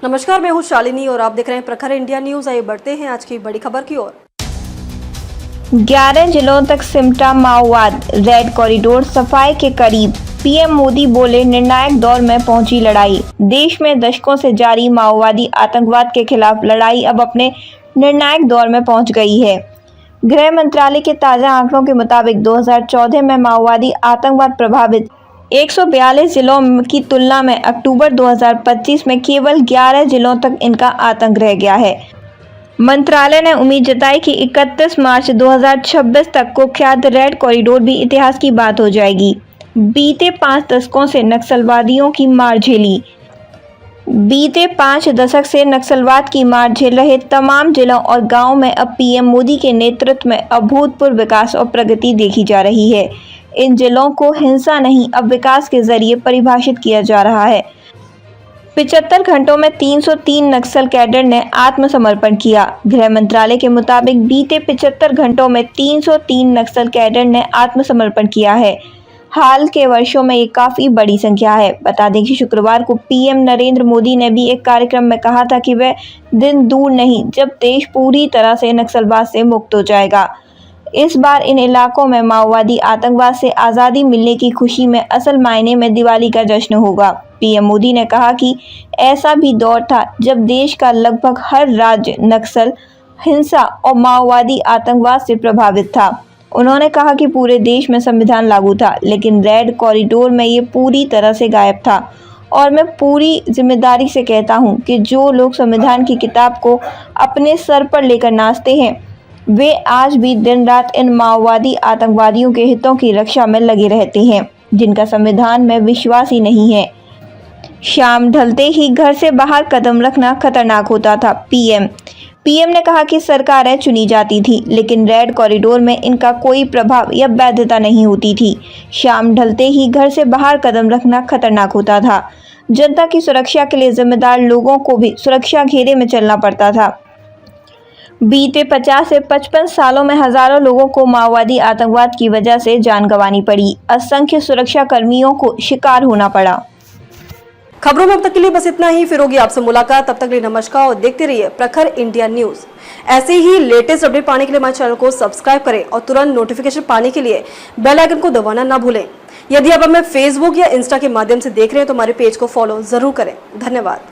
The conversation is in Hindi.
नमस्कार, मैं हूं शालिनी और आप देख रहे हैं प्रखर इंडिया न्यूज। आइए बढ़ते हैं आज की बड़ी खबर की ओर। 11 जिलों तक सिमटा माओवाद, रेड कॉरिडोर सफाई के करीब। पीएम मोदी बोले, निर्णायक दौर में पहुंची लड़ाई। देश में दशकों से जारी माओवादी आतंकवाद के खिलाफ लड़ाई अब अपने निर्णायक दौर में पहुंच गई है। गृह मंत्रालय के ताजा आंकड़ों के मुताबिक 2014 में माओवादी आतंकवाद प्रभावित 142 जिलों की तुलना में अक्टूबर 2025 में केवल 11 जिलों तक इनका आतंक रह गया है। मंत्रालय ने उम्मीद जताई कि 31 मार्च 2026 तक कुख्यात रेड कॉरिडोर भी इतिहास की बात हो जाएगी। बीते 5 दशकों से नक्सलवादियों की मार झेली। बीते 5 दशक से नक्सलवाद की मार झेल रहे तमाम जिलों और गांवों में अब पीएम मोदी के नेतृत्व में अभूतपूर्व विकास और प्रगति देखी जा रही है। इन जिलों को हिंसा नहीं, अब विकास के जरिए परिभाषित किया जा रहा है। 75 घंटों में 303 नक्सल कैडर ने आत्मसमर्पण किया। गृह मंत्रालय के मुताबिक बीते 75 घंटों में 303 नक्सल कैडर ने आत्मसमर्पण किया है। हाल के वर्षों में ये काफी बड़ी संख्या है। बता दें कि शुक्रवार को पीएम नरेंद्र मोदी ने भी एक कार्यक्रम में कहा था कि वह दिन दूर नहीं जब देश पूरी तरह से नक्सलवाद से मुक्त हो जाएगा। इस बार इन इलाकों में माओवादी आतंकवाद से आज़ादी मिलने की खुशी में असल मायने में दिवाली का जश्न होगा। पीएम मोदी ने कहा कि ऐसा भी दौर था जब देश का लगभग हर राज्य नक्सल, हिंसा और माओवादी आतंकवाद से प्रभावित था। उन्होंने कहा कि पूरे देश में संविधान लागू था, लेकिन रेड कॉरिडोर में ये पूरी तरह से गायब था। और मैं पूरी जिम्मेदारी से कहता हूँ कि जो लोग संविधान की किताब को अपने सर पर लेकर नाचते हैं, वे आज भी दिन रात इन माओवादी आतंकवादियों के हितों की रक्षा में लगे रहते हैं, जिनका संविधान में विश्वास ही नहीं है। शाम ढलते ही घर से बाहर कदम रखना खतरनाक होता था। पीएम ने कहा कि सरकारें चुनी जाती थी, लेकिन रेड कॉरिडोर में इनका कोई प्रभाव या वैधता नहीं होती थी। शाम ढलते ही घर से बाहर कदम रखना खतरनाक होता था। जनता की सुरक्षा के लिए जिम्मेदार लोगों को भी सुरक्षा घेरे में चलना पड़ता था। बीते 50 से 55 सालों में हजारों लोगों को माओवादी आतंकवाद की वजह से जान गंवानी पड़ी। असंख्य सुरक्षा कर्मियों को शिकार होना पड़ा। खबरों में अब तक के लिए बस इतना ही। फिर होगी आपसे मुलाकात, तब तक के लिए नमस्कार और देखते रहिए प्रखर इंडिया न्यूज। ऐसे ही लेटेस्ट अपडेट पाने के लिए हमारे चैनल को सब्सक्राइब करें और तुरंत नोटिफिकेशन पाने के लिए बेल आइकन को दबाना ना भूलें। यदि आप हमें फेसबुक या इंस्टा के माध्यम से देख रहे हैं तो हमारे पेज को फॉलो जरूर करें। धन्यवाद।